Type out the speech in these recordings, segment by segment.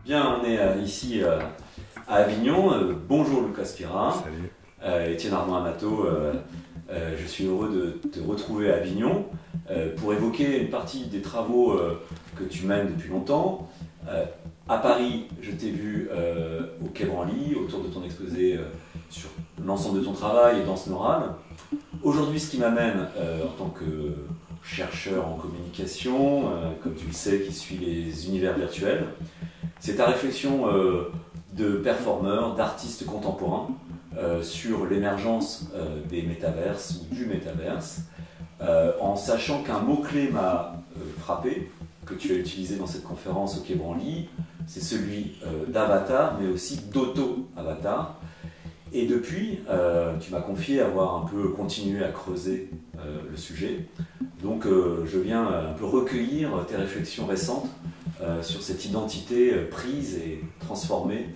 Bien, on est ici à Avignon. Bonjour Lucas Spira. Salut. Étienne Armand Amato. Je suis heureux de te retrouver à Avignon pour évoquer une partie des travaux que tu mènes depuis longtemps. À Paris, je t'ai vu au Quai Branly, autour de ton exposé sur l'ensemble de ton travail et danse neurale. Aujourd'hui, ce qui m'amène en tant que chercheur en communication, comme tu le sais, qui suit les univers virtuels, c'est ta réflexion de performeur, d'artiste contemporain sur l'émergence des métaverses ou du métaverse, en sachant qu'un mot-clé m'a frappé, que tu as utilisé dans cette conférence au Quai Branly, c'est celui d'avatar, mais aussi d'auto-avatar. Et depuis, tu m'as confié avoir un peu continué à creuser le sujet. Donc je viens un peu recueillir tes réflexions récentes sur cette identité prise et transformée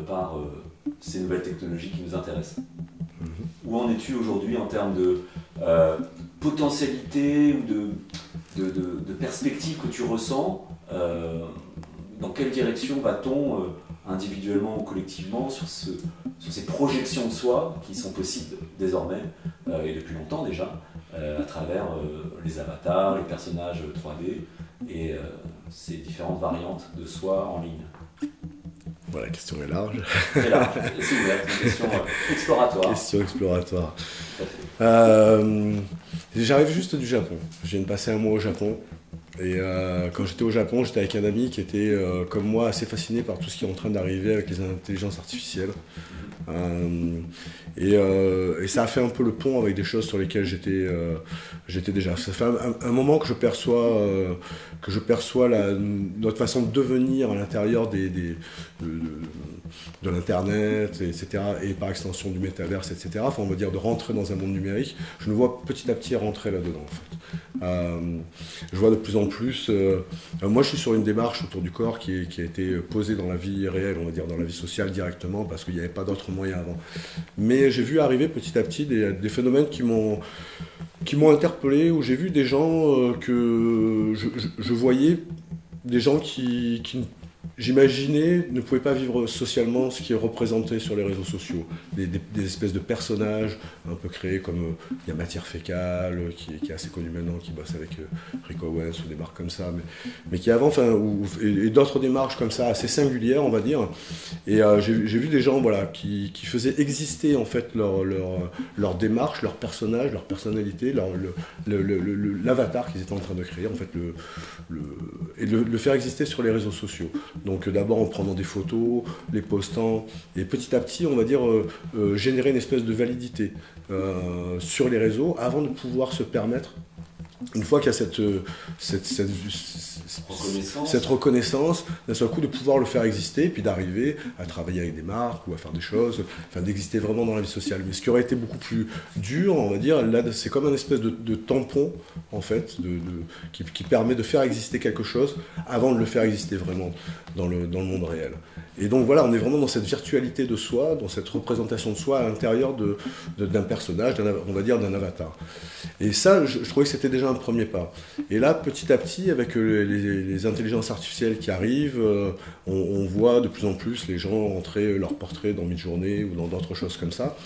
par ces nouvelles technologies qui nous intéressent. Où en es-tu aujourd'hui en termes de potentialité ou de perspective que tu ressens? Dans quelle direction va-t-on individuellement ou collectivement sur ces projections de soi qui sont possibles désormais et depuis longtemps déjà à travers les avatars, les personnages 3D et ces différentes variantes de soi en ligne? Voilà, la question est large. C'est large, c'est ouvert, une question exploratoire. Question exploratoire. Tout à fait. J'arrive juste du Japon. Je viens de passer un mois au Japon. Et quand j'étais au Japon, j'étais avec un ami qui était, comme moi, assez fasciné par tout ce qui est en train d'arriver avec les intelligences artificielles. Et ça a fait un peu le pont avec des choses sur lesquelles j'étais déjà. Ça fait un moment que je perçois notre façon de devenir à l'intérieur de l'Internet, etc., et par extension du métaverse, etc., enfin on va dire de rentrer dans un monde numérique. Je nous vois petit à petit rentrer là-dedans, en fait. Je vois de plus en plus... moi, je suis sur une démarche autour du corps qui a été posée dans la vie réelle, on va dire, dans la vie sociale directement, parce qu'il n'y avait pas d'autres moyens avant. Mais j'ai vu arriver petit à petit des phénomènes qui m'ont interpellé, où j'ai vu des gens que je voyais, des gens qui j'imaginais ne pouvaient pas vivre socialement ce qui est représenté sur les réseaux sociaux. Des espèces de personnages un peu créés comme il y a Matière Fécale, qui est assez connu maintenant, qui bosse avec Rick Owens ou des marques comme ça, mais qui avant, et d'autres démarches comme ça, assez singulières, on va dire. Et j'ai vu des gens voilà, qui faisaient exister en fait leur démarche, leur personnage, leur personnalité, l'avatar qu'ils étaient en train de créer, en fait, et de le faire exister sur les réseaux sociaux. Donc d'abord en prenant des photos, les postant, et petit à petit, on va dire, générer une espèce de validité sur les réseaux avant de pouvoir se permettre, une fois qu'il y a cette reconnaissance, d'un seul coup de pouvoir le faire exister, puis d'arriver à travailler avec des marques ou à faire des choses, enfin d'exister vraiment dans la vie sociale. Mais ce qui aurait été beaucoup plus dur, on va dire, là c'est comme un espèce de tampon, en fait, qui permet de faire exister quelque chose avant de le faire exister vraiment dans le monde réel. Et donc voilà, on est vraiment dans cette virtualité de soi, dans cette représentation de soi à l'intérieur d'un personnage, on va dire d'un avatar. Et ça, je trouvais que c'était déjà un premier pas. Et là, petit à petit, avec les intelligences artificielles qui arrivent, on voit de plus en plus les gens rentrer leurs portraits dans Midjourney ou dans d'autres choses comme ça.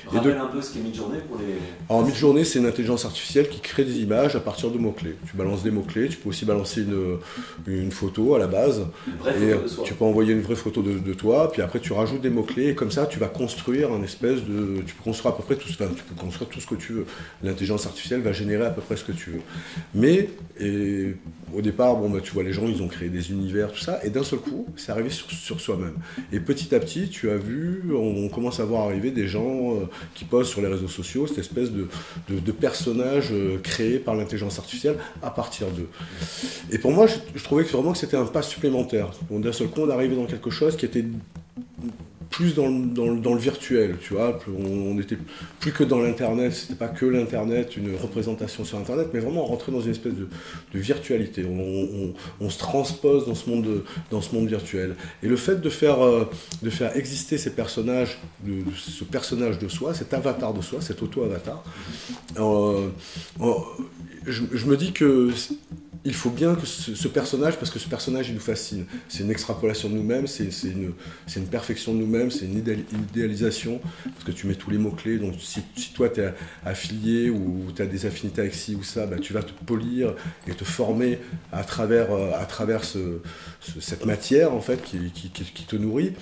Rappelle un peu ce qu'est Midjourney pour les... Alors Midjourney, c'est une intelligence artificielle qui crée des images à partir de mots-clés. Tu balances des mots-clés, tu peux aussi balancer une photo à la base. Une vraie photo de soi. Tu peux envoyer une vraie photo de toi, puis après tu rajoutes des mots-clés, et comme ça tu vas construire un espèce de... Tu peux construire à peu près tout ce que tu veux. L'intelligence artificielle va générer à peu près ce que tu veux. Mais au départ, tu vois, les gens, ils ont créé des univers, tout ça, et d'un seul coup, c'est arrivé sur soi-même. Et petit à petit, tu as vu, on commence à voir arriver des gens qui posent sur les réseaux sociaux cette espèce de personnages créés par l'intelligence artificielle à partir d'eux. Et pour moi, je trouvais vraiment que c'était un pas supplémentaire. D'un seul coup, on arrivait dans quelque chose qui était plus dans le virtuel, tu vois, on était plus que dans l'internet, c'était pas que l'internet, une représentation sur internet, mais vraiment on rentrait dans une espèce de virtualité, on se transpose dans ce monde virtuel. Et le fait de faire exister ces personnages, ce personnage de soi, cet avatar de soi, cet auto-avatar, je me dis que il faut bien que ce personnage, parce que ce personnage, il nous fascine. C'est une extrapolation de nous-mêmes, c'est une perfection de nous-mêmes, c'est une idéalisation, parce que tu mets tous les mots-clés. Donc si toi, tu es affilié ou tu as des affinités avec ci ou ça, bah, tu vas te polir et te former à travers cette matière, en fait, qui te nourrit.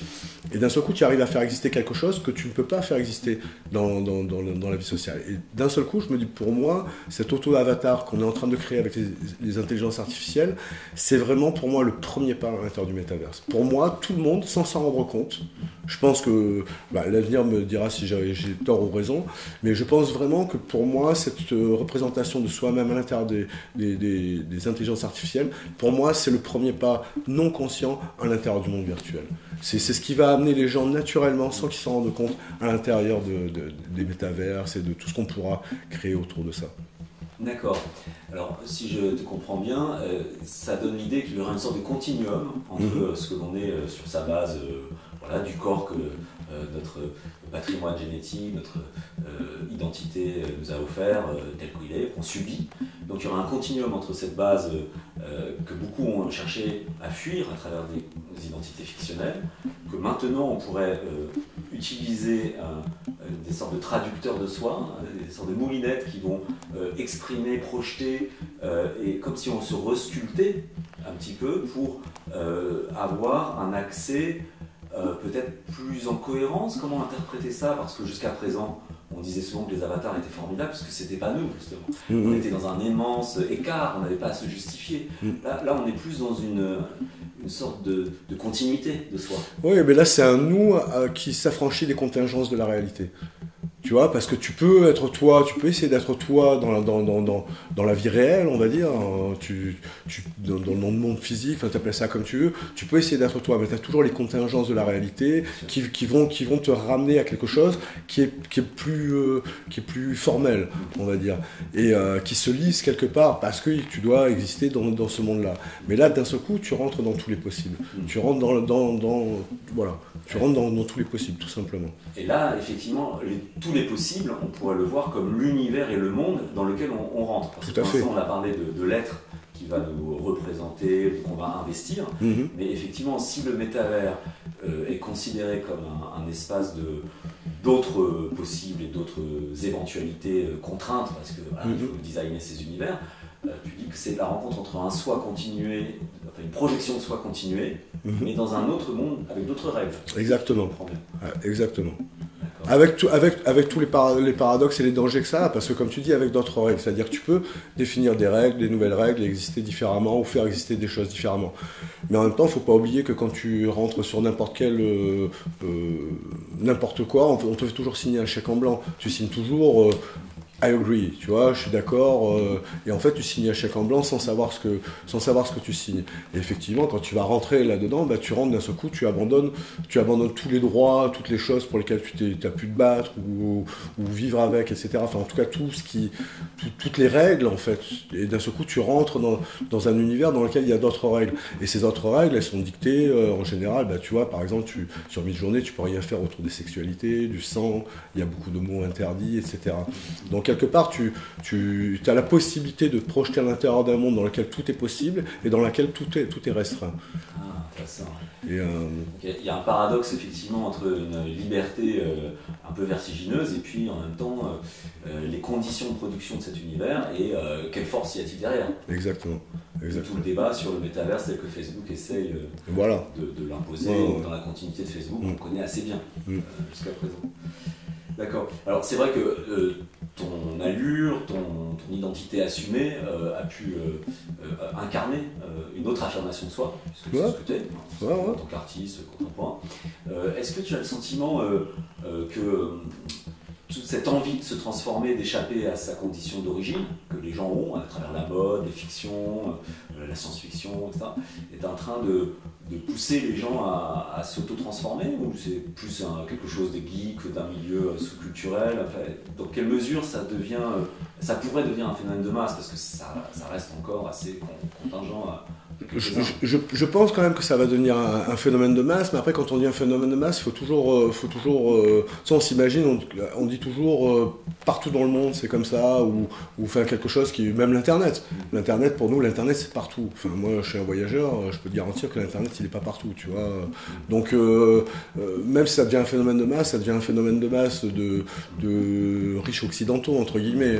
Et d'un seul coup, tu arrives à faire exister quelque chose que tu ne peux pas faire exister dans la vie sociale. Et d'un seul coup, je me dis, pour moi, cet auto-avatar qu'on est en train de créer avec les intelligences artificielles, c'est vraiment pour moi le premier pas à l'intérieur du métaverse. Pour moi, tout le monde, sans s'en rendre compte, je pense que l'avenir me dira si j'ai tort ou raison, mais je pense vraiment que pour moi, cette représentation de soi-même à l'intérieur des intelligences artificielles, pour moi, c'est le premier pas non conscient à l'intérieur du monde virtuel. C'est ce qui va amener les gens naturellement, sans qu'ils s'en rendent compte, à l'intérieur des métaverses et de tout ce qu'on pourra créer autour de ça. D'accord. Alors, si je te comprends bien, ça donne l'idée qu'il y aura une sorte de continuum entre ce que l'on est sur sa base voilà, du corps que notre patrimoine génétique, notre identité nous a offert, tel qu'il est, qu'on subit. Donc il y aura un continuum entre cette base que beaucoup ont cherché à fuir à travers des identités fictionnelles, que maintenant on pourrait utiliser des sortes de traducteurs de soi, des sortes de moulinettes qui vont exprimer, projeter, et comme si on se resculptait un petit peu pour avoir un accès peut-être plus en cohérence. Comment interpréter ça? Parce que jusqu'à présent, on disait souvent que les avatars étaient formidables parce que c'était pas nous, justement. On était dans un immense écart, on n'avait pas à se justifier. Là, on est plus dans une sorte de continuité de soi. Oui, mais là, c'est un nous qui s'affranchit des contingences de la réalité. Tu vois, parce que tu peux être toi, tu peux essayer d'être toi dans la vie réelle, on va dire, dans le monde physique, enfin, tu appelles ça comme tu veux, tu peux essayer d'être toi, mais tu as toujours les contingences de la réalité qui vont te ramener à quelque chose qui est plus formel, on va dire, et qui se lisse quelque part parce que tu dois exister dans ce monde-là. Mais là, d'un seul coup, tu rentres dans tous les possibles. Tu rentres voilà, tu rentres dans tous les possibles, tout simplement. Et là, effectivement, tous les possibles, on pourrait le voir comme l'univers et le monde dans lequel on rentre. Parce que pour l'instant, on a parlé de l'être qui va nous représenter, qu'on va investir. Mais effectivement, si le métavers est considéré comme un espace d'autres possibles et d'autres éventualités contraintes, parce qu'il faut designer ces univers, tu dis que c'est la rencontre entre un soi continué, enfin une projection de soi continuée, mais dans un autre monde avec d'autres règles. Exactement. Exactement. Avec tous les paradoxes et les dangers que ça a, parce que comme tu dis, avec d'autres règles, c'est-à-dire que tu peux définir des règles, des nouvelles règles, et exister différemment ou faire exister des choses différemment. Mais en même temps, il ne faut pas oublier que quand tu rentres sur n'importe quoi, on te fait toujours signer un chèque en blanc. Tu signes toujours I agree, tu vois, je suis d'accord, et en fait tu signes un chèque en blanc sans savoir ce que tu signes. Et effectivement, quand tu vas rentrer là-dedans, bah, tu rentres d'un seul coup, tu abandonnes tous les droits, toutes les choses pour lesquelles tu as pu te battre ou vivre avec, etc. Enfin, en tout cas, toutes les règles, en fait. Et d'un seul coup, tu rentres dans un univers dans lequel il y a d'autres règles. Et ces autres règles, elles sont dictées, en général, bah, tu vois, par exemple, sur Midjourney, tu peux rien faire autour des sexualités, du sang, il y a beaucoup de mots interdits, etc. Donc, quelque part, tu as la possibilité de te projeter à l'intérieur d'un monde dans lequel tout est possible et dans lequel tout est restreint. Ah, intéressant. Et il y a un paradoxe effectivement entre une liberté un peu vertigineuse et puis en même temps les conditions de production de cet univers et quelle force y a-t-il derrière? Exactement. Tout le débat sur le métaverse tel que Facebook essaye de l'imposer dans la continuité de Facebook, on connaît assez bien jusqu'à présent. D'accord. Alors c'est vrai que ton allure, ton identité assumée a pu incarner une autre affirmation de soi, puisque tu discutais en tant qu'artiste contemporain. Est-ce que tu as le sentiment que toute cette envie de se transformer, d'échapper à sa condition d'origine, que les gens ont à travers la mode, les fictions, la science-fiction, etc., est en train de pousser les gens à s'auto-transformer, ou c'est plus quelque chose de geek, d'un milieu sous-culturel? Enfin, dans quelle mesure ça pourrait devenir un phénomène de masse, parce que ça reste encore assez contingent à Je pense quand même que ça va devenir un phénomène de masse, mais après quand on dit un phénomène de masse, il faut toujours, ça on s'imagine, on dit toujours partout dans le monde c'est comme ça, ou faire quelque chose qui, même l'internet. L'internet pour nous, l'internet c'est partout. Enfin moi je suis un voyageur, je peux te garantir que l'internet il est pas partout, tu vois. Donc même si ça devient un phénomène de masse, ça devient un phénomène de masse de riches occidentaux entre guillemets.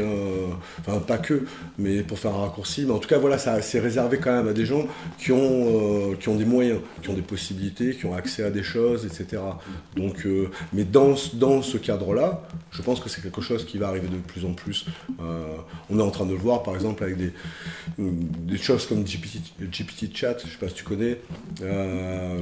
Enfin pas que, mais pour faire un raccourci. Mais en tout cas voilà, ça c'est réservé quand même à des gens qui ont des moyens, qui ont des possibilités, qui ont accès à des choses, etc. Donc, mais dans ce cadre-là, je pense que c'est quelque chose qui va arriver de plus en plus. On est en train de le voir, par exemple, avec des choses comme GPT Chat, je ne sais pas si tu connais.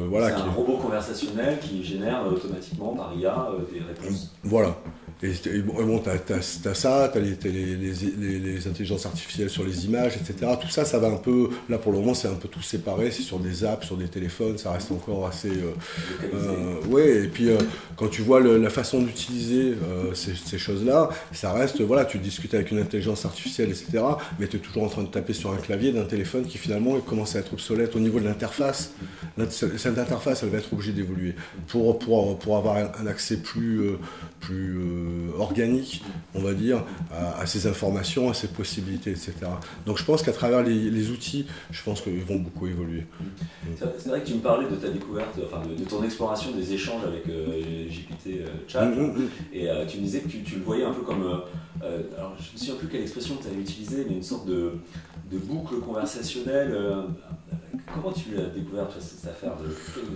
Voilà, c'est un robot conversationnel qui génère automatiquement par IA des réponses. Voilà. Et bon, t'as ça, t'as les intelligences artificielles sur les images, etc. Tout ça, ça va un peu, là pour le moment, c'est un peu tout séparé, c'est sur des apps, sur des téléphones, ça reste encore assez... ouais, et puis quand tu vois la façon d'utiliser ces choses-là, ça reste, voilà, tu discutes avec une intelligence artificielle, etc. Mais tu es toujours en train de taper sur un clavier d'un téléphone qui finalement commence à être obsolète au niveau de l'interface. Cette interface, elle va être obligée d'évoluer pour avoir un accès plus organique, on va dire, à ces informations, à ces possibilités, etc. Donc je pense qu'à travers les outils, je pense qu'ils vont beaucoup évoluer. C'est vrai que tu me parlais de ta découverte, enfin de ton exploration des échanges avec GPT Chat, et tu me disais que tu le voyais un peu comme, alors je ne me souviens plus quelle expression tu avais utilisée, mais une sorte de boucle conversationnelle. Comment tu l'as découvert, cette affaire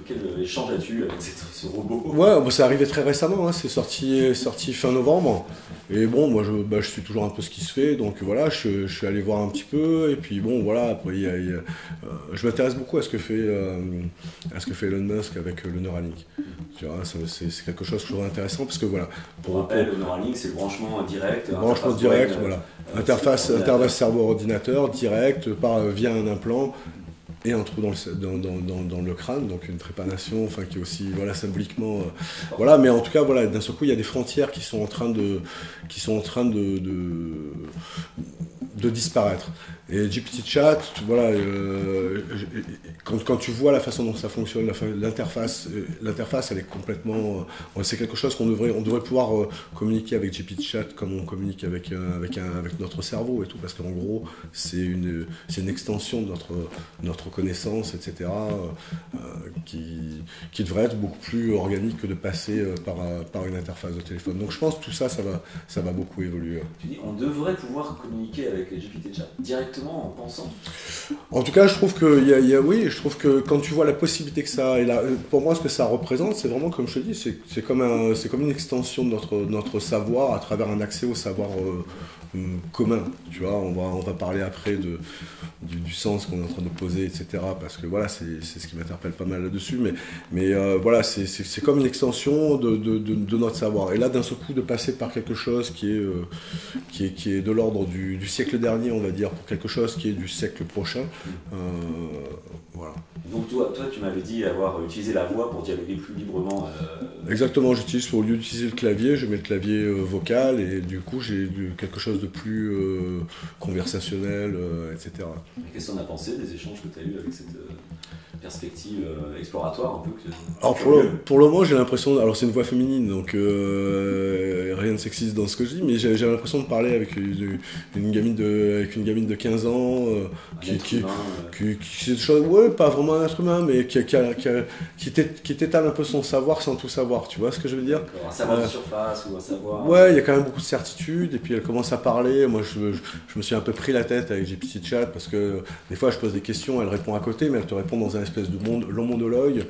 quel échange as-tu eu avec ce robot? Ouais, bah, c'est arrivé très récemment, hein, c'est sorti fin novembre. Et bon, moi je suis toujours un peu ce qui se fait, donc voilà, je suis allé voir un petit peu, et puis bon, voilà, après, je m'intéresse beaucoup à ce que fait Elon Musk avec le Neuralink. Tu vois, c'est quelque chose que je trouve intéressant, parce que voilà. Pour rappel, le Neuralink, c'est le branchement direct. Branchement direct, voilà. Interface cerveau-ordinateur, direct, via un implant. Et un trou dans le crâne, donc une trépanation, enfin qui est aussi, voilà, symboliquement, voilà, mais en tout cas, voilà, d'un seul coup, il y a des frontières qui sont en train de disparaître. Et GPT Chat, voilà, quand tu vois la façon dont ça fonctionne, l'interface elle est complètement, c'est quelque chose on devrait pouvoir communiquer avec GPT Chat comme on communique avec notre cerveau et tout, parce qu'en gros c'est une extension de notre connaissance, etc. Qui devrait être beaucoup plus organique que de passer par une interface de téléphone. Donc je pense que tout ça va beaucoup évoluer. Tu dis on devrait pouvoir communiquer avec GPT Chat directement en pensant. En tout cas, je trouve que oui, je trouve que quand tu vois la possibilité que ça a, et pour moi, ce que ça représente, c'est vraiment, comme je te dis, c'est comme une extension de notre savoir à travers un accès au savoir commun. Tu vois, on va parler après du sens qu'on est en train de poser, etc. Parce que voilà, c'est ce qui m'interpelle pas mal là-dessus. Mais voilà, c'est comme une extension de notre savoir. Et là, d'un seul coup, de passer par quelque chose qui est de l'ordre du siècle dernier, on va dire, pour quelque chose qui est du siècle prochain. Voilà. Donc toi, tu m'avais dit avoir utilisé la voix pour dialoguer plus librement. Exactement, au lieu d'utiliser le clavier, je mets le clavier vocal, et du coup j'ai quelque chose de plus conversationnel, etc. Qu'est-ce qu'on a pensé des échanges que tu as eus avec cette perspective exploratoire un peu Alors pour le moment, j'ai l'impression, alors c'est une voix féminine, donc rien de sexiste dans ce que je dis, mais j'ai l'impression de parler avec une gamine de 15 ans qui ouais, pas vraiment un être humain, mais qui t'étale un peu son savoir sans tout savoir, tu vois ce que je veux dire? Un savoir de surface ou un savoir... Ouais, il y a quand même beaucoup de certitudes, et puis elle commence à parler. Moi, je me suis un peu pris la tête avec GPT Chat, parce que des fois, je pose des questions, elle répond à côté, mais elle te répond dans un espèce de long monologue,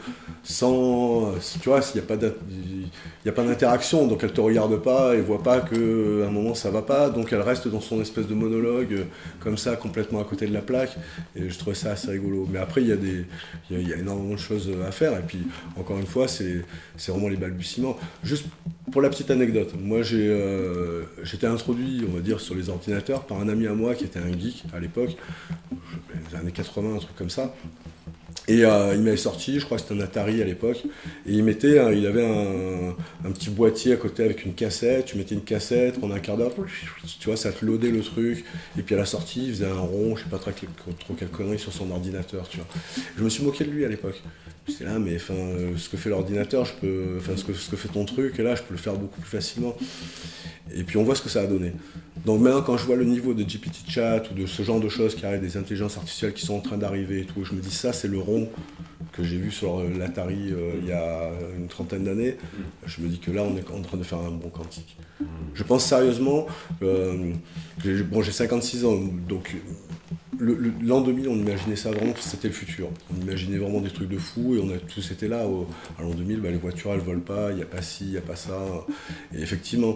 sans... Tu vois, il n'y a pas d'interaction, donc elle te regarde pas et voit pas qu'à un moment, ça va pas, donc elle reste dans son espèce de monologue, comme ça, complètement à côté de la plaque, et je trouvais ça assez rigolo. Mais après, il y a énormément de choses à faire, et puis, encore une fois, c'est vraiment les balbutiements. Juste pour la petite anecdote, moi j'étais introduit, on va dire, sur les ordinateurs par un ami à moi qui était un geek à l'époque, les années 80, un truc comme ça. Et il m'avait sorti, je crois que c'était un Atari à l'époque, et il avait un petit boîtier à côté avec une cassette, tu mettais une cassette, pendant un quart d'heure, tu vois, ça te loadait le truc, et puis à la sortie, il faisait un rond, je sais pas trop quelle connerie sur son ordinateur, tu vois. Je me suis moqué de lui à l'époque. J'étais là, mais ce que fait l'ordinateur, ce que fait ton truc, et là, je peux le faire beaucoup plus facilement. Et puis on voit ce que ça a donné. Donc maintenant, quand je vois le niveau de GPT-Chat ou de ce genre de choses qui arrivent, des intelligences artificielles qui sont en train d'arriver et tout, je me dis ça, c'est le rond que j'ai vu sur l'Atari il y a une trentaine d'années. Je me dis que là, on est en train de faire un bond quantique. Je pense sérieusement, j'ai 56 ans, donc l'an 2000, on imaginait ça vraiment, c'était le futur. On imaginait vraiment des trucs de fou et on a tous été là. À l'an 2000, les voitures, elles volent pas, il n'y a pas ci, il n'y a pas ça. Et effectivement,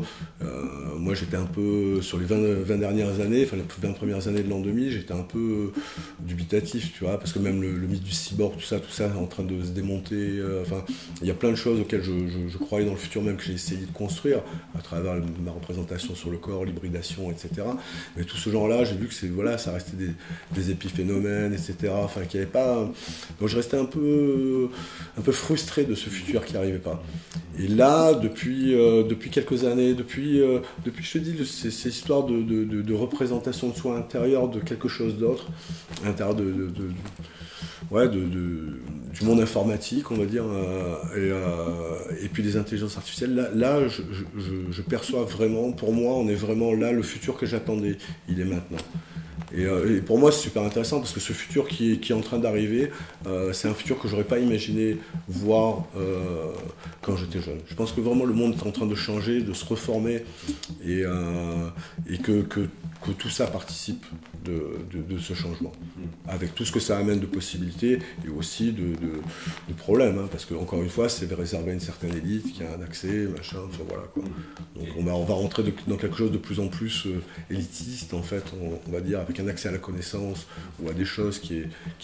moi j'étais un peu, sur les 20 dernières années, enfin les 20 premières années de l'an 2000, j'étais un peu dubitatif, tu vois, parce que même le mythe du cyborg, tout ça est en train de se démonter. Il y a plein de choses auxquelles je croyais dans le futur, même que j'ai essayé de construire à travers ma représentation sur le corps, l'hybridation, etc. Mais tout ce genre-là, j'ai vu que ça restait des épiphénomènes, etc. Enfin, qu'il n'y avait pas. Donc je restais un peu frustré de ce futur qui n'arrivait pas. Et là, depuis quelques années, depuis je te dis, ces histoires de représentation de soi intérieur de quelque chose d'autre, à l'intérieur du monde informatique, on va dire, et puis des intelligences artificielles, là je perçois vraiment, pour moi, on est vraiment là, le futur que j'attendais, il est maintenant. Et pour moi, c'est super intéressant parce que ce futur qui est en train d'arriver, c'est un futur que j'aurais pas imaginé voir quand j'étais jeune. Je pense que vraiment le monde est en train de changer, de se reformer, et que tout ça participe de ce changement, avec tout ce que ça amène de possibilités et aussi de problèmes, hein, parce que encore une fois, c'est réservé à une certaine élite qui a un accès, machin, enfin voilà quoi. Donc on va rentrer dans quelque chose de plus en plus élitiste, en fait, on va dire, avec un accès à la connaissance ou à des choses qui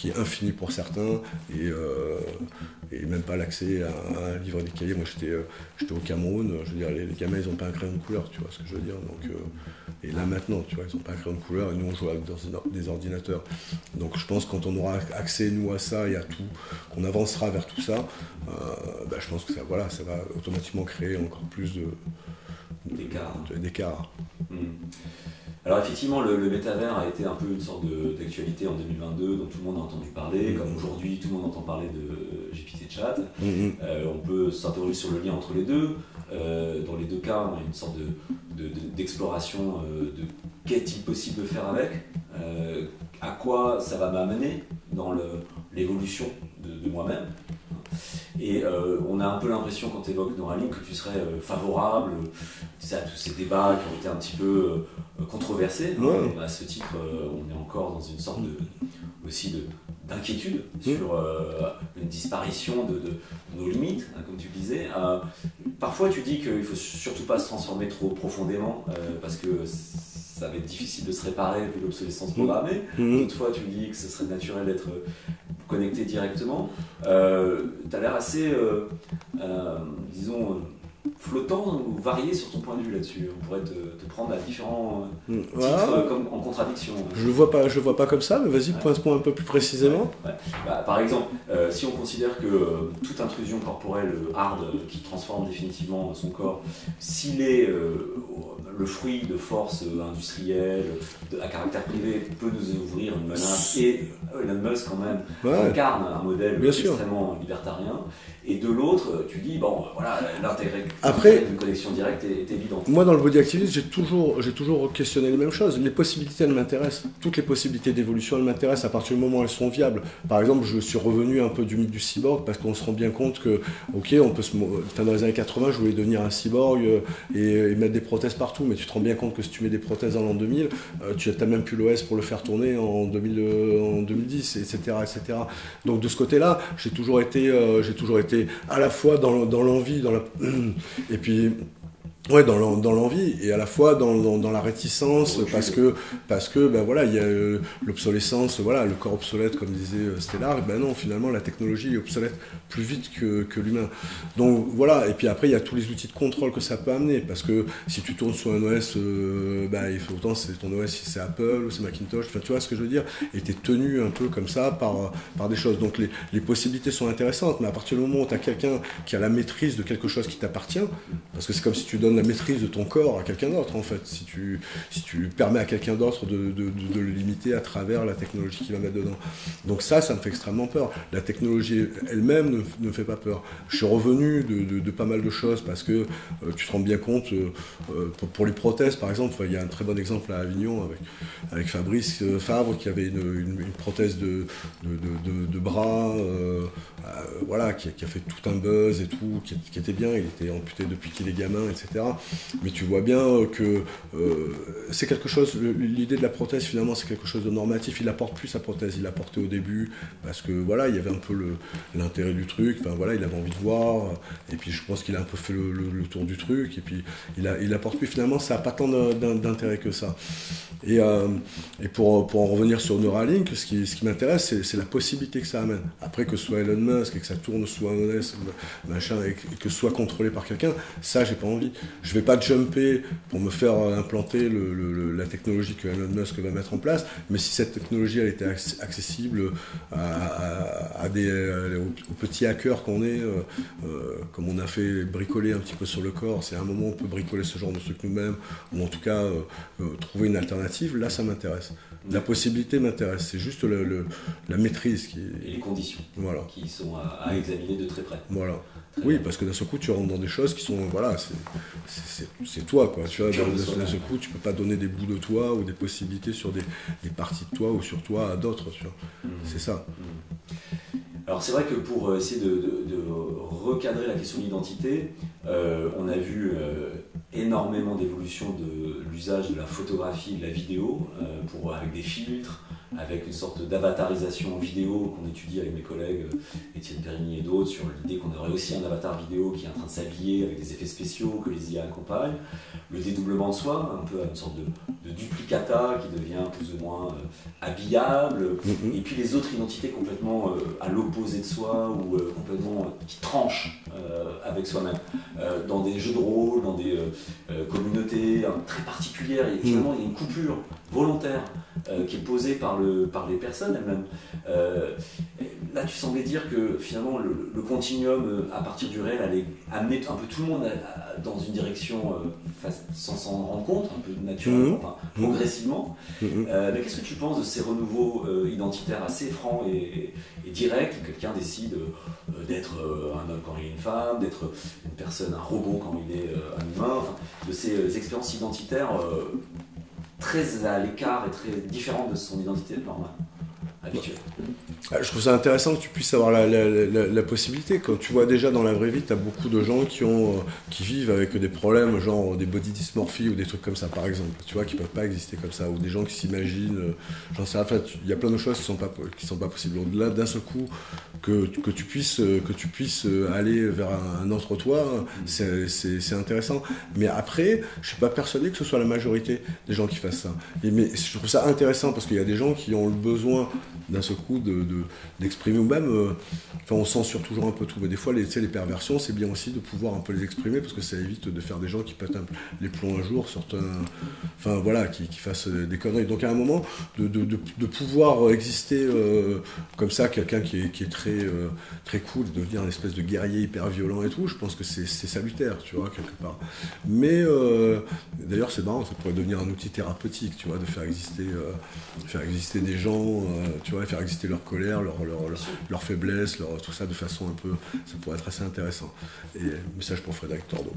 est infini pour certains, et même pas l'accès à un livre et des cahiers. Moi j'étais au Cameroun, je veux dire, les gamins ils n'ont pas un crayon de couleur, tu vois ce que je veux dire. Donc, et là maintenant, tu vois, ils n'ont pas un crayon de couleur et nous on joue avec des ordinateurs. Donc je pense que quand on aura accès nous à ça et à tout, qu'on avancera vers tout ça, je pense que ça va automatiquement créer encore plus d'écart. Alors effectivement, le métavers a été un peu une sorte d'actualité en 2022 dont tout le monde a entendu parler, comme aujourd'hui tout le monde entend parler de GPT-Chat. On peut s'interroger sur le lien entre les deux. Dans les deux cas, on a une sorte d'exploration de qu'est-il possible de faire avec, à quoi ça va m'amener dans l'évolution de moi-même. Et on a un peu l'impression, quand tu évoques Nouraline, que tu serais favorable à tous ces débats qui ont été un petit peu controversés. Ouais. À ce titre, on est encore dans une sorte d'inquiétude sur une disparition de nos limites, hein, comme tu le disais. Parfois, tu dis qu'il ne faut surtout pas se transformer trop profondément, parce que ça va être difficile de se réparer vu l'obsolescence programmée. D'autres fois, tu dis que ce serait naturel d'être connecté directement. Tu as l'air assez, disons, flottant ou varié sur ton point de vue là-dessus. On pourrait te prendre à différents titres comme en contradiction. Je le vois pas comme ça, mais vas-y, pointe-moi un peu plus précisément. Ouais. Par exemple, si on considère que toute intrusion corporelle hard qui transforme définitivement son corps, s'il est le fruit de forces industrielles à caractère privé, peut nous ouvrir une menace, et Elon Musk quand même incarne un modèle extrêmement libertarien. Et de l'autre, tu dis, l'intérêt d'une connexion directe est évidente. Moi, dans le body activism, j'ai toujours questionné les mêmes choses. Les possibilités, elles m'intéressent. Toutes les possibilités d'évolution, elles m'intéressent à partir du moment où elles sont viables. Par exemple, je suis revenu un peu du mythe du cyborg parce qu'on se rend bien compte que, dans les années 80, je voulais devenir un cyborg et mettre des prothèses partout. Mais tu te rends bien compte que si tu mets des prothèses en l'an 2000, tu n'as même plus l'OS pour le faire tourner en 2010, etc., etc. Donc de ce côté-là, j'ai toujours été à la fois dans l'envie, et puis Ouais, dans l'envie et à la fois dans la réticence parce que ben voilà, il y a l'obsolescence, voilà, le corps obsolète comme disait Stellar, et ben non, finalement la technologie est obsolète plus vite que l'humain. Donc voilà, et puis après il y a tous les outils de contrôle que ça peut amener parce que si tu tournes sur un OS, ben il faut autant c'est ton OS si c'est Apple ou c'est Macintosh, enfin tu vois ce que je veux dire, et t'es tenu un peu comme ça par des choses. Donc les possibilités sont intéressantes, mais à partir du moment où tu as quelqu'un qui a la maîtrise de quelque chose qui t'appartient, parce que c'est comme si tu donnes la maîtrise de ton corps à quelqu'un d'autre en fait, si tu permets à quelqu'un d'autre de le limiter à travers la technologie qu'il va mettre dedans. Donc ça me fait extrêmement peur. La technologie elle-même ne me fait pas peur. Je suis revenu de pas mal de choses parce que tu te rends bien compte, pour les prothèses par exemple, il y a un très bon exemple à Avignon avec Fabrice Fabre qui avait une prothèse de bras, voilà, qui a fait tout un buzz et tout, qui était bien, il était amputé depuis qu'il est gamin, etc. Mais tu vois bien que c'est quelque chose, l'idée de la prothèse finalement c'est quelque chose de normatif, il apporte plus sa prothèse, il l'a porté au début parce que voilà, il y avait un peu l'intérêt du truc, enfin voilà, il avait envie de voir, et puis je pense qu'il a un peu fait le tour du truc, et puis il apporte plus, finalement ça n'a pas tant d'intérêt que ça. Et pour en revenir sur Neuralink, ce qui m'intéresse, c'est la possibilité que ça amène. Après que ce soit Elon Musk et que ça tourne sous un OS, machin, et que ce soit contrôlé par quelqu'un, ça j'ai pas envie. Je vais pas jumper pour me faire implanter la technologie que Elon Musk va mettre en place, mais si cette technologie elle était accessible aux petits hackers qu'on est, comme on a fait bricoler un petit peu sur le corps, c'est un moment où on peut bricoler ce genre de truc nous-mêmes, ou en tout cas trouver une alternative, là ça m'intéresse. La possibilité m'intéresse, c'est juste la maîtrise et les conditions qui sont à examiner de très près. Voilà. Oui, parce que d'un seul coup, tu rentres dans des choses qui sont, voilà, c'est toi, quoi. Tu vois, d'un seul coup, tu peux pas donner des bouts de toi ou des possibilités sur des parties de toi ou sur toi à d'autres, tu vois. C'est ça. Alors c'est vrai que pour essayer de recadrer la question de l'identité, on a vu énormément d'évolution de l'usage de la photographie, de la vidéo, avec des filtres, avec une sorte d'avatarisation vidéo qu'on étudie avec mes collègues Étienne Périgny et d'autres, sur l'idée qu'on aurait aussi un avatar vidéo qui est en train de s'habiller avec des effets spéciaux, que les IA accompagnent, le dédoublement de soi, un peu une sorte de duplicata qui devient plus ou moins habillable, et puis les autres identités complètement à l'opposé de soi ou complètement qui tranchent avec soi-même, dans des jeux de rôle, dans des communautés très particulières, et finalement il y a une coupure volontaire qui est posée par les personnes elles-mêmes. Là tu semblais dire que finalement le continuum à partir du réel allait amener un peu tout le monde dans une direction sans s'en rendre compte, un peu naturellement, enfin, progressivement. Mais qu'est-ce que tu penses de ces renouveaux identitaires assez francs et directs, où quelqu'un décide d'être un homme quand il est une femme, d'être une personne, un robot quand il est un humain, enfin, de ces expériences identitaires très à l'écart et très différentes de son identité normale, habituelle. Je trouve ça intéressant que tu puisses avoir la possibilité. Quand tu vois déjà dans la vraie vie, tu as beaucoup de gens qui vivent avec des problèmes, genre des body dysmorphie ou des trucs comme ça, par exemple. Tu vois, qui peuvent pas exister comme ça, ou des gens qui s'imaginent. J'en sais rien. Il y a plein de choses qui sont pas possibles. Au-delà d'un seul coup, que tu puisses aller vers un autre toi, c'est intéressant. Mais après, je suis pas persuadé que ce soit la majorité des gens qui fassent ça. Mais je trouve ça intéressant parce qu'il y a des gens qui ont le besoin d'un seul coup d'exprimer, ou même enfin on censure toujours un peu tout, mais des fois les perversions c'est bien aussi de pouvoir un peu les exprimer parce que ça évite de faire des gens qui pètent les plombs un jour, enfin voilà, qui fassent des conneries. Donc à un moment de pouvoir exister comme ça, quelqu'un qui est très cool, de devenir une espèce de guerrier hyper violent et tout, je pense que c'est salutaire, tu vois, quelque part. Mais d'ailleurs c'est marrant, ça pourrait devenir un outil thérapeutique, tu vois, de faire exister des gens, tu vois, faire exister leur colère, leur faiblesse, tout ça de façon un peu, ça pourrait être assez intéressant. Et message pour Frédéric Tordeau.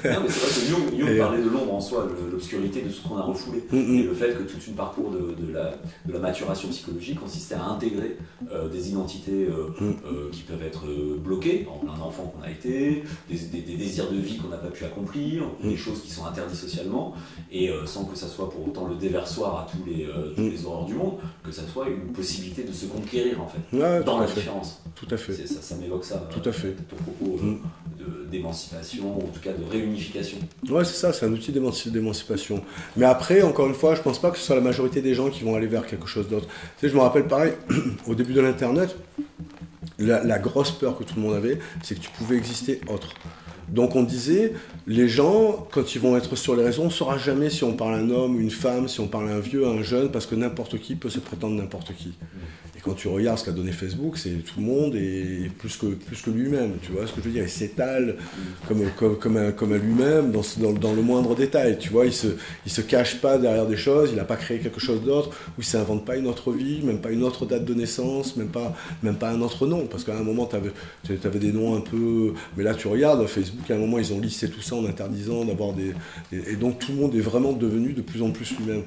Non, mais c'est vrai que Jung parlait de l'ombre en soi, l'obscurité de ce qu'on a refoulé, et le fait que toute une parcours de la maturation psychologique consistait à intégrer des identités qui peuvent être bloquées, par exemple un enfant qu'on a été, des désirs de vie qu'on n'a pas pu accomplir, des choses qui sont interdites socialement, et sans que ça soit pour autant le déversoir à toutes les horreurs du monde, que ça soit une possibilité de se conquérir en fait, dans la différence. Tout à fait. Ça m'évoque ça. Tout à fait. Ton propos d'émancipation, en tout cas de réunification. Ouais, c'est ça, c'est un outil d'émancipation. Mais après, encore une fois, je pense pas que ce soit la majorité des gens qui vont aller vers quelque chose d'autre. Tu sais, je me rappelle pareil, au début de l'Internet, la grosse peur que tout le monde avait, c'est que tu pouvais exister autre. Donc on disait, les gens, quand ils vont être sur les réseaux, on ne saura jamais si on parle à un homme, une femme, si on parle à un vieux, à un jeune, parce que n'importe qui peut se prétendre n'importe qui. Et quand tu regardes ce qu'a donné Facebook, c'est tout le monde et plus que lui-même, tu vois ce que je veux dire, il s'étale comme à lui-même dans le moindre détail, tu vois, il se cache pas derrière des choses, il n'a pas créé quelque chose d'autre, ou il s'invente pas une autre vie, même pas une autre date de naissance, même pas un autre nom, parce qu'à un moment tu avais des noms un peu, mais là tu regardes Facebook, à un moment ils ont lissé tout ça en interdisant d'avoir et donc tout le monde est vraiment devenu de plus en plus lui-même.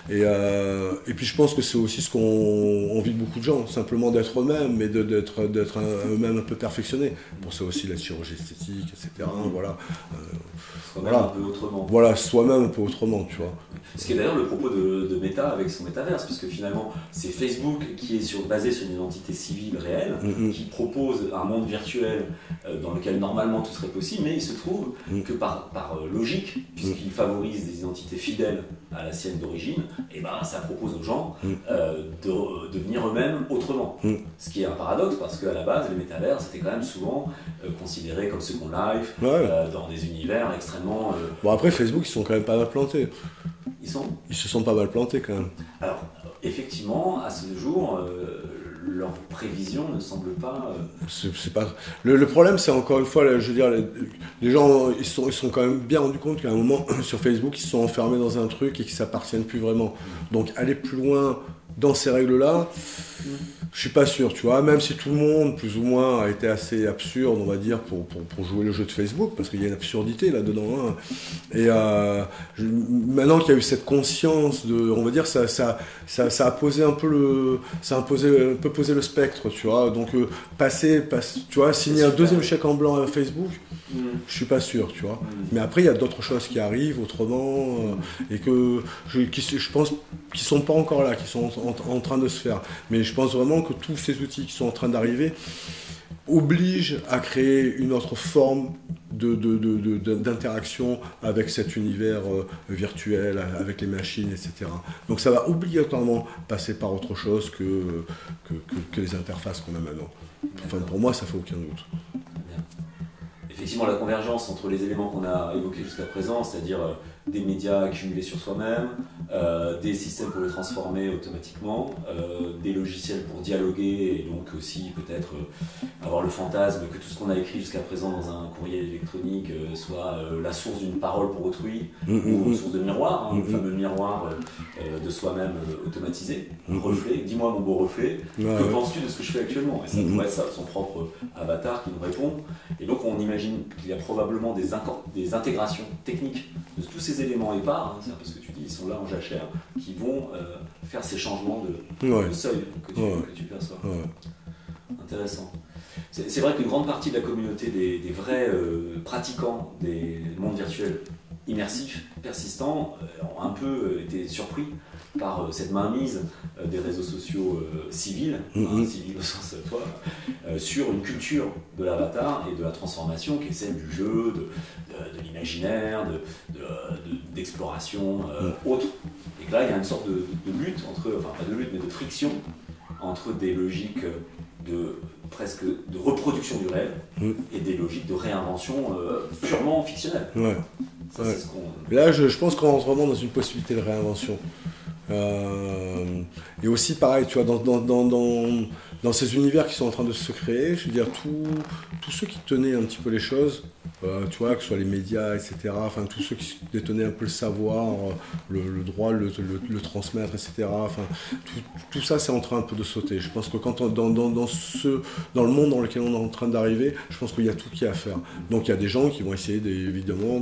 Et puis je pense que c'est aussi ce qu'on vit de beaucoup de gens, simplement d'être eux-mêmes, mais d'être eux-mêmes un peu perfectionnés. Pour ça aussi la chirurgie esthétique, etc. Voilà. Soi-même un peu autrement. Voilà, soi-même un peu autrement, tu vois. Ce qui est d'ailleurs le propos de Meta avec son métaverse, puisque finalement c'est Facebook qui est basé sur une identité civile réelle, qui propose un monde virtuel dans lequel normalement tout serait possible, mais il se trouve que par logique, puisqu'il favorise des identités fidèles à la sienne d'origine, et ben ça propose aux gens de devenir eux-mêmes autrement. Ce qui est un paradoxe, parce qu'à la base les métavers c'était quand même souvent considérés comme Second Life, dans des univers extrêmement... Bon après Facebook ils sont quand même pas mal plantés. Ils se sont pas mal plantés quand même. Alors, effectivement, à ce jour, leurs prévisions ne semblent pas... C'est pas... Le problème, c'est encore une fois, je veux dire, les gens, ils sont quand même bien rendus compte qu'à un moment, sur Facebook, ils se sont enfermés dans un truc et qu'ils s'appartiennent plus vraiment. Donc, aller plus loin dans ces règles-là, je suis pas sûr, tu vois, même si tout le monde, plus ou moins, a été assez absurde, on va dire, pour jouer le jeu de Facebook, parce qu'il y a une absurdité là-dedans. Hein. Et maintenant qu'il y a eu cette conscience on va dire, ça a posé un peu ça a un peu posé le spectre, tu vois. Donc tu vois, signer un deuxième chèque en blanc à Facebook, je suis pas sûr, tu vois. Mais après, il y a d'autres choses qui arrivent autrement, et que je pense qu'ils sont pas encore là, qui sont en train de se faire. Mais je pense vraiment que tous ces outils qui sont en train d'arriver obligent à créer une autre forme d'interaction avec cet univers virtuel, avec les machines, etc. Donc ça va obligatoirement passer par autre chose que les interfaces qu'on a maintenant. Enfin, pour moi, ça fait aucun doute. Effectivement, la convergence entre les éléments qu'on a évoqués jusqu'à présent, c'est-à-dire des médias accumulés sur soi-même, des systèmes pour les transformer automatiquement, des logiciels pour dialoguer et donc aussi peut-être avoir le fantasme que tout ce qu'on a écrit jusqu'à présent dans un courrier électronique soit la source d'une parole pour autrui ou une source de miroir, le fameux miroir de soi-même automatisé, un reflet. Dis-moi mon beau reflet, que penses-tu de ce que je fais actuellement? Et ça pourrait être son propre avatar qui nous répond. Et donc on imagine qu'il y a probablement des intégrations techniques de tous ces éléments épars, c'est un peu ce que tu dis, ils sont là en jachère, qui vont faire ces changements de seuil que tu perçois. Intéressant. C'est vrai qu'une grande partie de la communauté des vrais pratiquants des mondes virtuels immersifs, persistants, ont un peu été surpris par cette mainmise des réseaux sociaux civils, civils au sens toi, sur une culture de l'avatar et de la transformation qui est celle du jeu, de l'imaginaire, d'exploration autre. Et que là, il y a une sorte de lutte enfin pas de lutte, mais de friction entre des logiques presque de reproduction du réel et des logiques de réinvention purement fictionnelle. Ça, c'est ce qu'on... Là, je pense qu'on rentre vraiment dans une possibilité de réinvention. Et aussi, pareil, tu vois, dans ces univers qui sont en train de se créer, je veux dire, tous ceux qui tenaient un petit peu les choses, tu vois, que ce soit les médias, etc., enfin, tous ceux qui détenaient un peu le savoir, le droit de le transmettre, etc., enfin, tout ça, c'est en train un peu de sauter. Je pense que dans le monde dans lequel on est en train d'arriver, je pense qu'il y a tout qui est à faire. Donc, il y a des gens qui vont essayer, évidemment,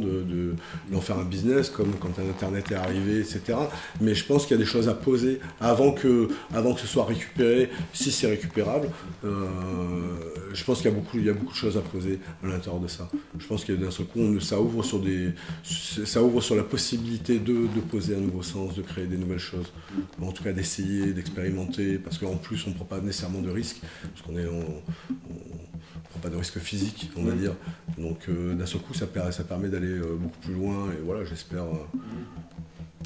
d'en faire un business, comme quand Internet est arrivé, etc., mais je pense qu'il y a des choses à poser avant que ce soit récupéré, si c'est récupérable. je pense qu'il y a beaucoup de choses à poser à l'intérieur de ça. Je pense que d'un seul coup, ça ouvre sur la possibilité de poser un nouveau sens, de créer des nouvelles choses. En tout cas, d'essayer, d'expérimenter, parce qu'en plus, on ne prend pas nécessairement de risques, parce qu'on prend pas de risque physique, on va dire. Donc, d'un seul coup, ça permet d'aller beaucoup plus loin, et voilà, j'espère.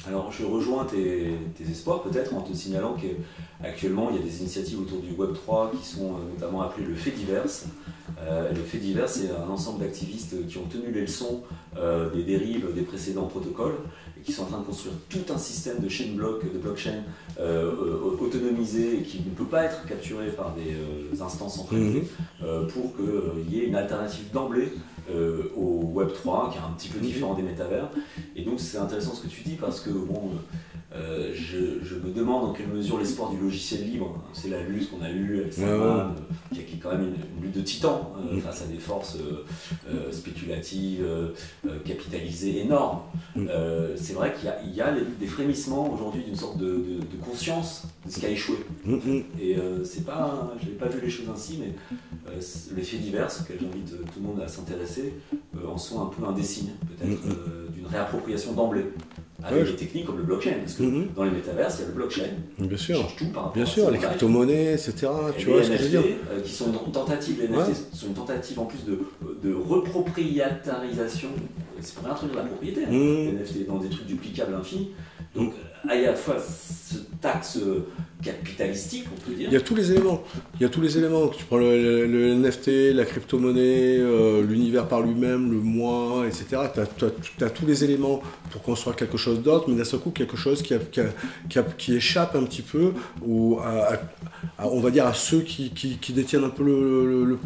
Alors, je rejoins tes espoirs peut-être en te signalant qu'actuellement, il y a des initiatives autour du Web3 qui sont notamment appelées le fait divers. Le fait divers, c'est un ensemble d'activistes qui ont tenu les leçons des dérives des précédents protocoles et qui sont en train de construire tout un système de blockchain autonomisé et qui ne peut pas être capturé par des instances centralisées pour qu'il y ait une alternative d'emblée au Web3 qui est un petit peu différent des métavers. Et donc c'est intéressant ce que tu dis parce que bon, je me demande dans quelle mesure l'espoir du logiciel libre, c'est la lutte qu'on a eue avec Salman, qui est quand même une lutte de titan face à des forces spéculatives, capitalisées énormes. C'est vrai qu'il y a des frémissements aujourd'hui d'une sorte de conscience de ce qui a échoué. Et c'est pas, je n'avais pas vu les choses ainsi, mais les faits divers, auxquels j'invite tout le monde à s'intéresser, en sont un peu un des signes peut-être d'une réappropriation d'emblée. Avec des techniques comme le blockchain, parce que dans les métavers, il y a le blockchain qui change tout par rapport à les crypto-monnaies, etc. Et tu vois ce que je veux dire, qui sont une tentative, les NFT sont une tentative en plus de repropriétarisation, c'est pour réintroduire la propriété, les NFT dans des trucs duplicables infinis. Donc il y a à la fois ce taxe capitalistique, on peut dire. Il y a tous les éléments. Tu prends le NFT, la crypto-monnaie, l'univers par lui-même, le moi, etc. Tu as tous les éléments pour construire quelque chose d'autre, mais d'un seul coup, quelque chose qui échappe un petit peu on va dire à ceux qui détiennent un peu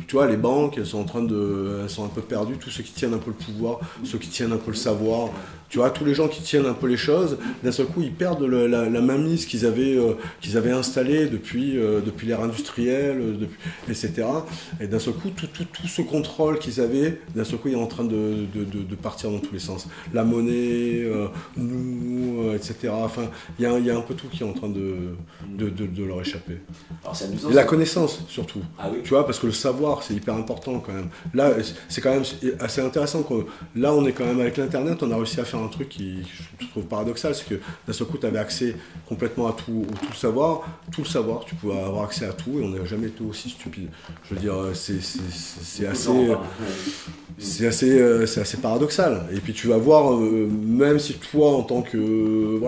tu vois, les banques, elles sont un peu perdues, tous ceux qui tiennent un peu le pouvoir, ceux qui tiennent un peu le savoir. Tu vois, tous les gens qui tiennent un peu les choses, d'un seul coup, ils perdent la mainmise qu'ils avaient installée depuis l'ère industrielle, etc. Et d'un seul coup, tout ce contrôle qu'ils avaient, d'un seul coup, il est en train de partir dans tous les sens. La monnaie, nous, etc. Enfin, il y a un peu tout qui est en train de leur échapper. Alors, c'est amusant, et la connaissance, surtout. Ah oui. Tu vois, parce que le savoir, c'est hyper important quand même. Là, c'est quand même assez intéressant. Là, on est quand même avec l'Internet, on a réussi à faire un truc qui je trouve paradoxal, c'est que d'un seul coup tu avais accès complètement à tout le savoir, tu pouvais avoir accès à tout et on n'a jamais été aussi stupide. Je veux dire, c'est assez paradoxal. Et puis tu vas voir, même si toi en tant que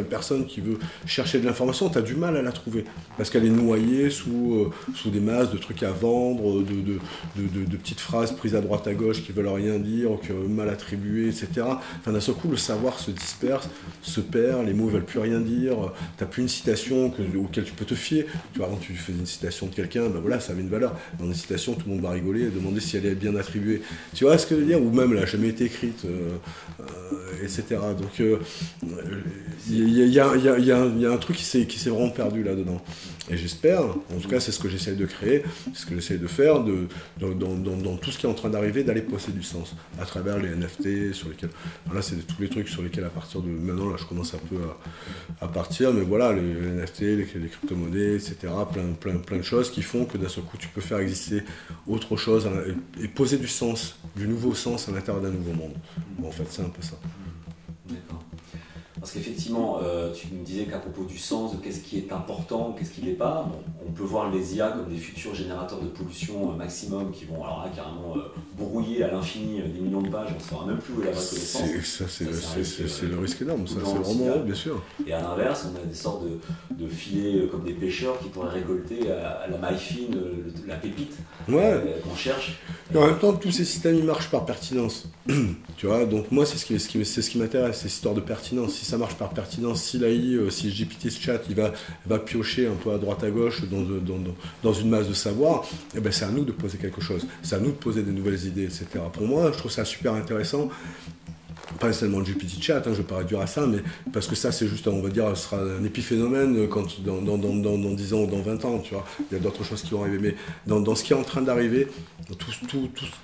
personne qui veut chercher de l'information, tu as du mal à la trouver parce qu'elle est noyée sous des masses de trucs à vendre, de petites phrases prises à droite à gauche qui veulent rien dire, mal attribuées, etc. Enfin, d'un seul coup, le savoir se disperse, se perd, les mots ne veulent plus rien dire, tu n'as plus une citation auquel tu peux te fier. Tu vois, quand tu fais une citation de quelqu'un, ben voilà, ça avait une valeur. Dans une citation, tout le monde va rigoler et demander si elle est bien attribuée. Tu vois ce que je veux dire? Ou même, elle n'a jamais été écrite, etc. Donc, il y a un truc qui s'est vraiment perdu là-dedans. Et j'espère, en tout cas c'est ce que j'essaye de créer, c'est ce que j'essaye de faire, dans tout ce qui est en train d'arriver, d'aller posséder du sens, à travers les NFT, sur lesquels, voilà, c'est tous les trucs sur lesquels à partir de maintenant, là je commence un peu à partir, mais voilà, les NFT, les crypto-monnaies, etc., plein de choses qui font que d'un seul coup tu peux faire exister autre chose et poser du sens, du nouveau sens à l'intérieur d'un nouveau monde. Bon, en fait c'est un peu ça. D'accord. Parce qu'effectivement, tu me disais qu'à propos du sens, de qu'est-ce qui est important, qu'est-ce qui ne l'est pas, on peut voir les IA comme des futurs générateurs de pollution maximum qui vont alors là, carrément brouiller à l'infini des millions de pages, on ne saura même plus où est la vraie connaissance. C'est le risque énorme, ça, c'est vraiment, bien sûr. Et à l'inverse, on a des sortes de filets comme des pêcheurs qui pourraient récolter à la maille fine la pépite qu'on cherche. Et en même temps, tous ces systèmes ils marchent par pertinence. Tu vois, donc moi c'est ce qui m'intéresse, c'est cette histoire de pertinence. Si ça marche par pertinence, si l'AI, si GPT ce chat, il va piocher un peu à droite à gauche dans une masse de savoir, eh ben c'est à nous de poser quelque chose, c'est à nous de poser des nouvelles idées, etc. Pour moi, je trouve ça super intéressant. pas nécessairement le GPT-chat, je ne vais pas réduire à ça, mais parce que ça, c'est juste, on va dire, ce sera un épiphénomène quand, dans 10 ans ou dans 20 ans, tu vois. Il y a d'autres choses qui vont arriver, mais dans ce qui est en train d'arriver,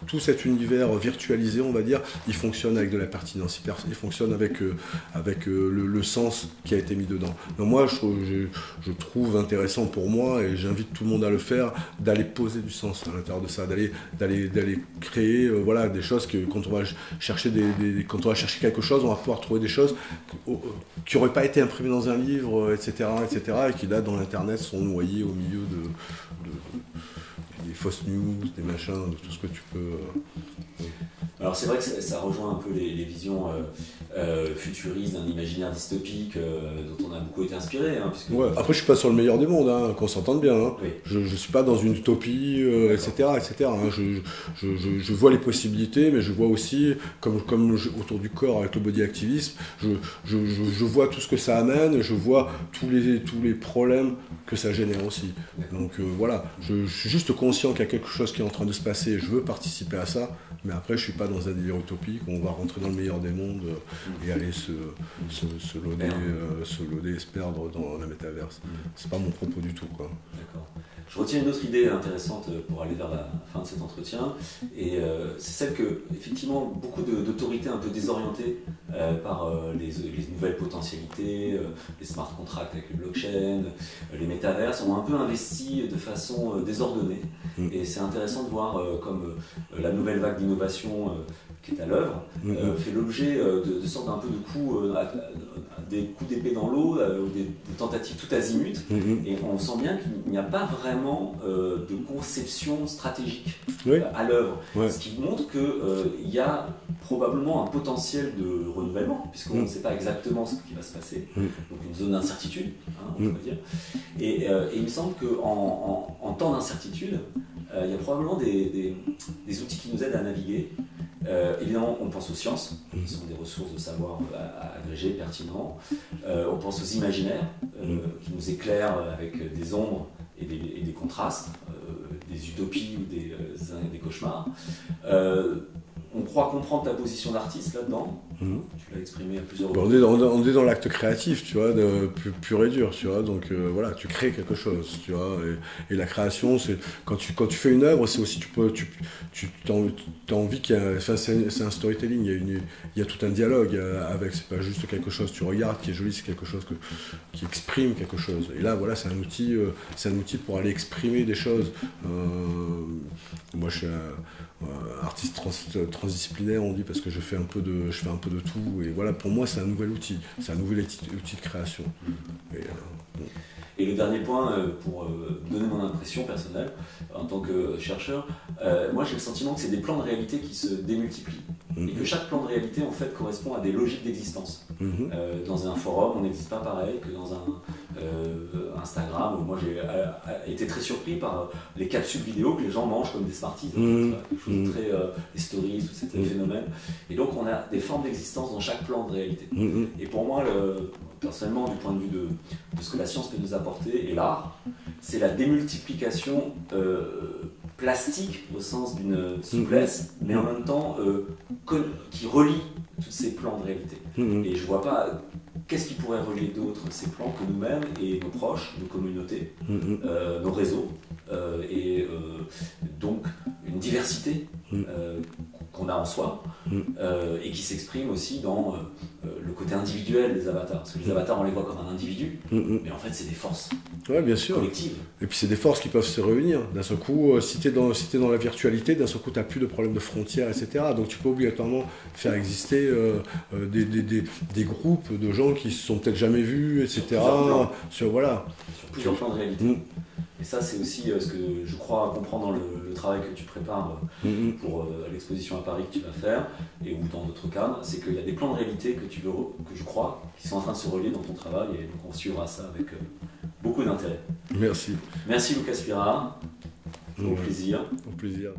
tout cet univers virtualisé, on va dire, il fonctionne avec de la pertinence, il fonctionne avec le sens qui a été mis dedans. Donc moi, je trouve intéressant pour moi, et j'invite tout le monde à le faire, d'aller poser du sens à l'intérieur de ça, d'aller créer voilà, des choses que quand on va chercher quand on va chercher quelque chose, on va pouvoir trouver des choses qui n'auraient pas été imprimées dans un livre, etc., et qui là dans l'internet sont noyées au milieu des fausses news, des machins, de tout ce que tu peux. Alors c'est vrai que ça rejoint un peu les visions futuristes d'un imaginaire dystopique dont on a beaucoup été inspiré. Puisque... Ouais. Après je suis pas sur le meilleur des mondes, qu'on s'entende bien. Oui. Je suis pas dans une utopie, etc. Je vois les possibilités, mais je vois aussi, comme autour du corps avec le body activisme, je vois tout ce que ça amène, je vois tous les problèmes que ça génère aussi. Donc voilà, je suis juste conscient qu'il y a quelque chose qui est en train de se passer, je veux participer à ça, mais après je suis pas dans un délire utopique, on va rentrer dans le meilleur des mondes et aller se loader et se perdre dans la métaverse. C'est pas mon propos du tout, quoi. D'accord. Je retiens une autre idée intéressante pour aller vers la fin de cet entretien, et c'est celle que, effectivement, beaucoup d'autorités un peu désorientées par les nouvelles potentialités, les smart contracts avec les blockchains, les métaverses, ont un peu investi de façon désordonnée. Et c'est intéressant de voir comme la nouvelle vague d'innovation qui est à l'œuvre fait l'objet de sortes d'un peu de coups, des coups d'épée dans l'eau, des tentatives tout azimut, et on sent bien qu'il n'y a pas vraiment de conception stratégique à l'œuvre, ce qui montre qu'il y a probablement un potentiel de renouvellement, puisqu'on ne sait pas exactement ce qui va se passer, donc une zone d'incertitude, on va dire, et il me semble qu'en temps d'incertitude, il y a probablement des outils qui nous aident à naviguer. Évidemment, on pense aux sciences, qui sont des ressources de savoir agrégées, pertinents. On pense aux imaginaires, qui nous éclairent avec des ombres et des contrastes, des utopies ou des cauchemars. On croit comprendre ta position d'artiste là-dedans. Tu l'as exprimé à plusieurs reprises. On est dans l'acte créatif, tu vois, pur et dur, tu vois. Donc voilà, tu crées quelque chose, tu vois. Et la création, c'est quand tu fais une œuvre, c'est aussi tu as envie qu'il y a, enfin, c'est un storytelling. Il y a tout un dialogue avec. C'est pas juste quelque chose tu regardes qui est joli, c'est quelque chose qui exprime quelque chose. Et là, voilà, c'est un outil pour aller exprimer des choses. Moi, je suis artiste transdisciplinaire, on dit, parce que je fais un peu de tout, et voilà, pour moi c'est un nouvel outil, outil de création. Et le dernier point, pour donner mon impression personnelle en tant que chercheur, moi j'ai le sentiment que c'est des plans de réalité qui se démultiplient, et que chaque plan de réalité en fait correspond à des logiques d'existence. Dans un forum, on n'existe pas pareil que dans un Instagram, où moi j'ai été très surpris par les capsules vidéo que les gens mangent comme des Smarties, quelque chose de très les stories, tout cet phénomène. Et donc on a des formes d'existence dans chaque plan de réalité. Et pour moi, personnellement, du point de vue de ce que la science peut nous apporter, et l'art, c'est la démultiplication plastique au sens d'une souplesse, mais en même temps qui relie tous ces plans de réalité. Et je vois pas qu'est-ce qui pourrait relier d'autres ces plans que nous-mêmes et nos proches, nos communautés, nos réseaux, et donc une diversité qu'on a en soi, et qui s'exprime aussi dans le côté individuel des avatars. Parce que les avatars, on les voit comme un individu, mais en fait, c'est des forces bien sûr. collectives. Et puis, c'est des forces qui peuvent se réunir. D'un seul coup, si tu es dans la virtualité, d'un seul coup, tu n'as plus de problème de frontières, etc. Donc, tu peux obligatoirement faire exister des groupes de gens qui se sont peut-être jamais vus, etc. Sur plusieurs plans de réalité. Et ça, c'est aussi ce que je crois comprendre dans le travail que tu prépares pour l'exposition à Paris que tu vas faire, et ou dans d'autres cadres, c'est qu'il y a des plans de réalité que je crois, qui sont en train de se relier dans ton travail, et donc on suivra ça avec beaucoup d'intérêt. Merci. Merci Lucas Spira, au plaisir. Au plaisir.